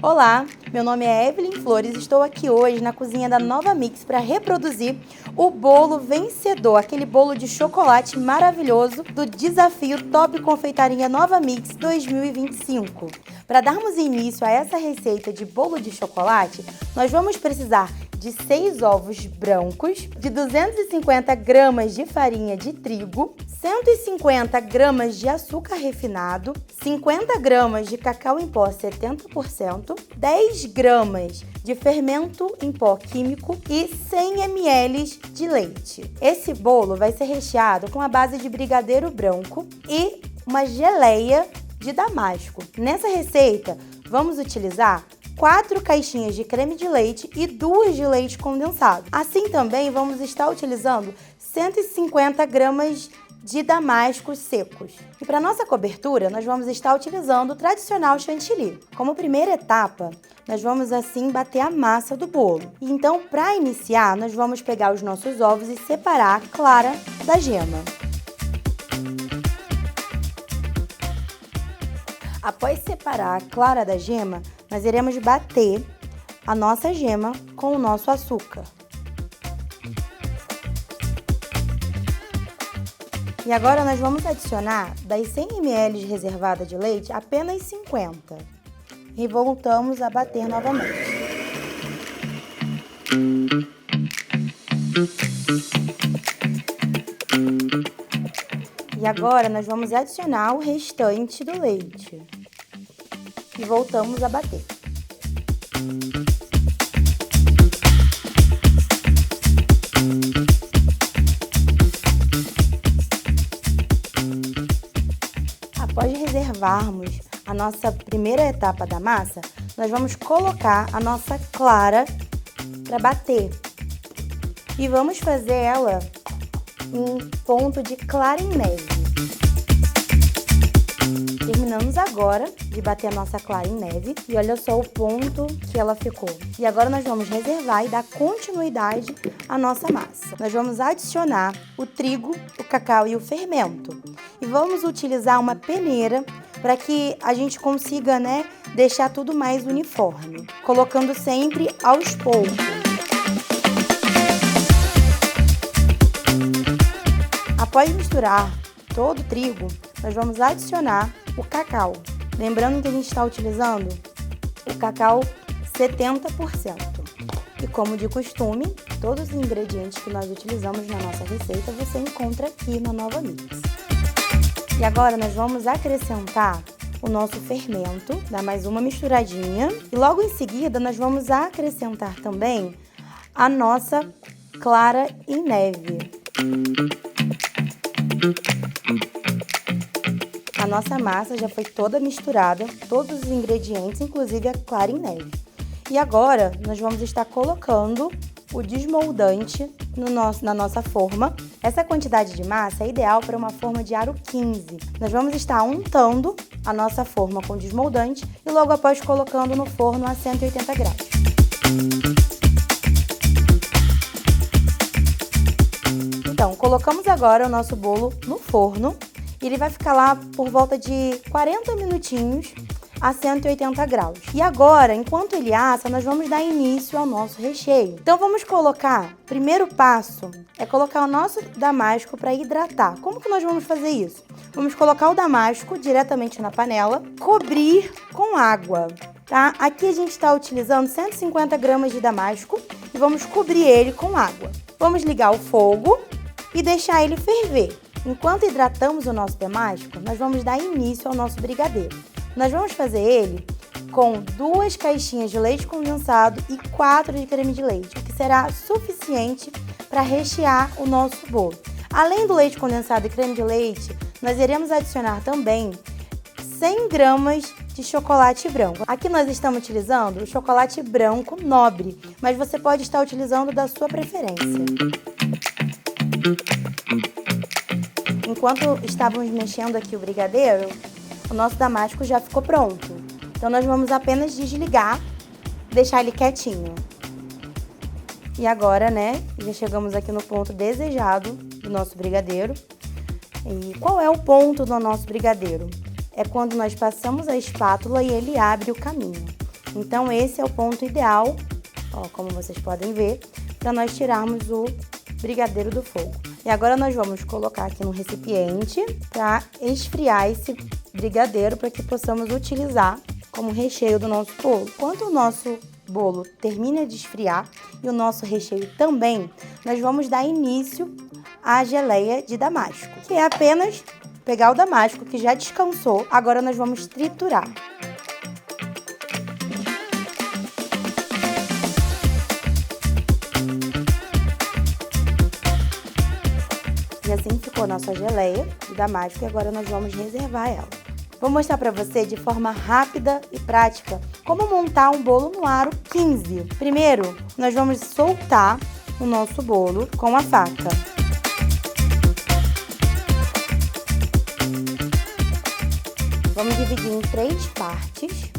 Olá, meu nome é Evelyn Flores e estou aqui hoje na cozinha da Nova Mix para reproduzir o bolo vencedor, aquele bolo de chocolate maravilhoso do desafio Top Confeitaria Nova Mix 2025. Para darmos início a essa receita de bolo de chocolate, nós vamos precisar de 6 ovos brancos, de 250 gramas de farinha de trigo, 150 gramas de açúcar refinado, 50 gramas de cacau em pó 70%, 10 gramas de fermento em pó químico e 100 ml de leite. Esse bolo vai ser recheado com a base de brigadeiro branco e uma geleia de damasco. Nessa receita, vamos utilizar 4 caixinhas de creme de leite e 2 de leite condensado. Assim também vamos estar utilizando 150 gramas de damascos secos. E para nossa cobertura, nós vamos estar utilizando o tradicional chantilly. Como primeira etapa, nós vamos assim bater a massa do bolo. Então, para iniciar, nós vamos pegar os nossos ovos e separar a clara da gema. Após separar a clara da gema, nós iremos bater a nossa gema com o nosso açúcar. E agora nós vamos adicionar das 100 ml reservada de leite, apenas 50. E voltamos a bater novamente. E agora nós vamos adicionar o restante do leite. E voltamos a bater. Após reservarmos a nossa primeira etapa da massa, nós vamos colocar a nossa clara para bater. E vamos fazer ela em ponto de clara em neve. Terminamos agora de bater a nossa clara em neve e olha só o ponto que ela ficou. E agora nós vamos reservar e dar continuidade à nossa massa. Nós vamos adicionar o trigo, o cacau e o fermento. E vamos utilizar uma peneira para que a gente consiga, deixar tudo mais uniforme, colocando sempre aos poucos. Após misturar todo o trigo, nós vamos adicionar o cacau. Lembrando que a gente está utilizando o cacau 70%. E como de costume, todos os ingredientes que nós utilizamos na nossa receita você encontra aqui na Nova Mix. E agora nós vamos acrescentar o nosso fermento, dar mais uma misturadinha. E logo em seguida nós vamos acrescentar também a nossa clara em neve. A nossa massa já foi toda misturada, todos os ingredientes, inclusive a clara em neve. E agora nós vamos estar colocando o desmoldante na nossa forma. Essa quantidade de massa é ideal para uma forma de aro 15. Nós vamos estar untando a nossa forma com desmoldante e logo após colocando no forno a 180 graus. Então, colocamos agora o nosso bolo no forno. Ele vai ficar lá por volta de 40 minutinhos a 180 graus. E agora, enquanto ele assa, nós vamos dar início ao nosso recheio. Então vamos colocar, primeiro passo é colocar o nosso damasco para hidratar. Como que nós vamos fazer isso? Vamos colocar o damasco diretamente na panela, cobrir com água, tá? Aqui a gente está utilizando 150 gramas de damasco e vamos cobrir ele com água. Vamos ligar o fogo e deixar ele ferver. Enquanto hidratamos o nosso damasco, nós vamos dar início ao nosso brigadeiro. Nós vamos fazer ele com 2 caixinhas de leite condensado e 4 de creme de leite, o que será suficiente para rechear o nosso bolo. Além do leite condensado e creme de leite, nós iremos adicionar também 100 gramas de chocolate branco. Aqui nós estamos utilizando o chocolate branco nobre, mas você pode estar utilizando da sua preferência. Enquanto estávamos mexendo aqui o brigadeiro, o nosso damasco já ficou pronto. Então nós vamos apenas desligar, deixar ele quietinho. E agora, já chegamos aqui no ponto desejado do nosso brigadeiro. E qual é o ponto do nosso brigadeiro? É quando nós passamos a espátula e ele abre o caminho. Então esse é o ponto ideal, ó, como vocês podem ver, para nós tirarmos o brigadeiro do fogo. E agora nós vamos colocar aqui no recipiente para esfriar esse brigadeiro para que possamos utilizar como recheio do nosso bolo. Quando o nosso bolo termina de esfriar e o nosso recheio também, nós vamos dar início à geleia de damasco, que é apenas pegar o damasco que já descansou. Agora nós vamos triturar. E assim ficou a nossa geleia de damasco e agora nós vamos reservar ela. Vou mostrar para você de forma rápida e prática como montar um bolo no aro 15. Primeiro, nós vamos soltar o nosso bolo com a faca. Vamos dividir em 3 partes,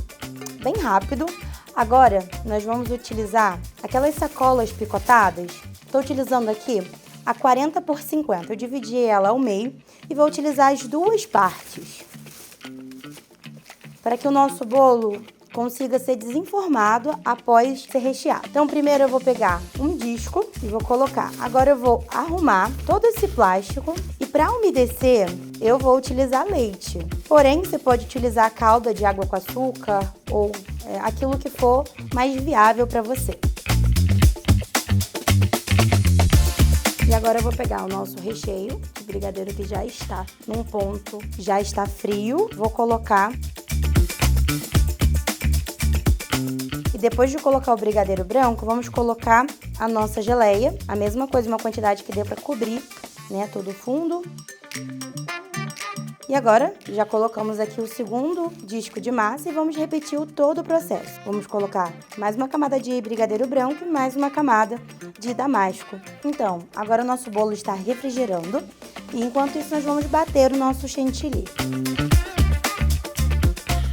bem rápido. Agora, nós vamos utilizar aquelas sacolas picotadas. Estou utilizando aqui a 40 por 50. Eu dividi ela ao meio e vou utilizar as 2 partes para que o nosso bolo consiga ser desenformado após ser recheado. Então, primeiro eu vou pegar um disco e vou colocar. Agora eu vou arrumar todo esse plástico e para umedecer eu vou utilizar leite. Porém, você pode utilizar calda de água com açúcar ou aquilo que for mais viável para você. E agora eu vou pegar o nosso recheio de brigadeiro que já está num ponto, já está frio. Vou colocar. E depois de colocar o brigadeiro branco, vamos colocar a nossa geleia. A mesma coisa, uma quantidade que dê para cobrir, né, todo o fundo. E agora, já colocamos aqui o segundo disco de massa e vamos repetir todo o processo. Vamos colocar mais uma camada de brigadeiro branco e mais uma camada de damasco. Então, agora o nosso bolo está refrigerando e enquanto isso nós vamos bater o nosso chantilly.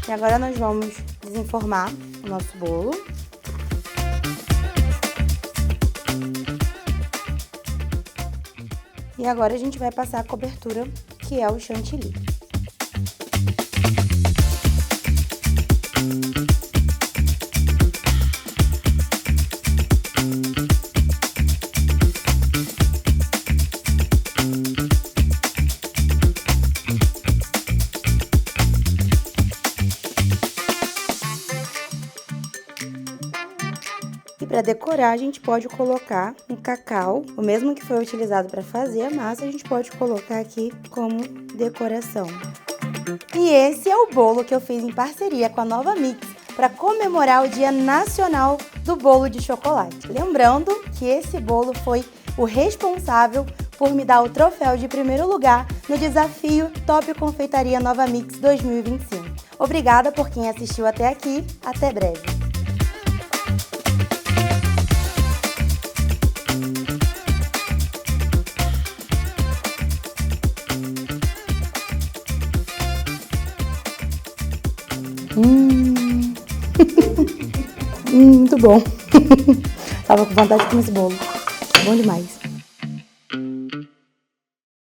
E agora nós vamos desenformar o nosso bolo. E agora a gente vai passar a cobertura, que é o chantilly. E para decorar, a gente pode colocar um cacau, o mesmo que foi utilizado para fazer a massa, a gente pode colocar aqui como decoração. E esse é o bolo que eu fiz em parceria com a Nova Mix para comemorar o Dia Nacional do Bolo de Chocolate. Lembrando que esse bolo foi o responsável por me dar o troféu de primeiro lugar no desafio Top Confeitaria Nova Mix 2025. Obrigada por quem assistiu até aqui, até breve! Muito bom. Tava com vontade de comer esse bolo. Bom demais.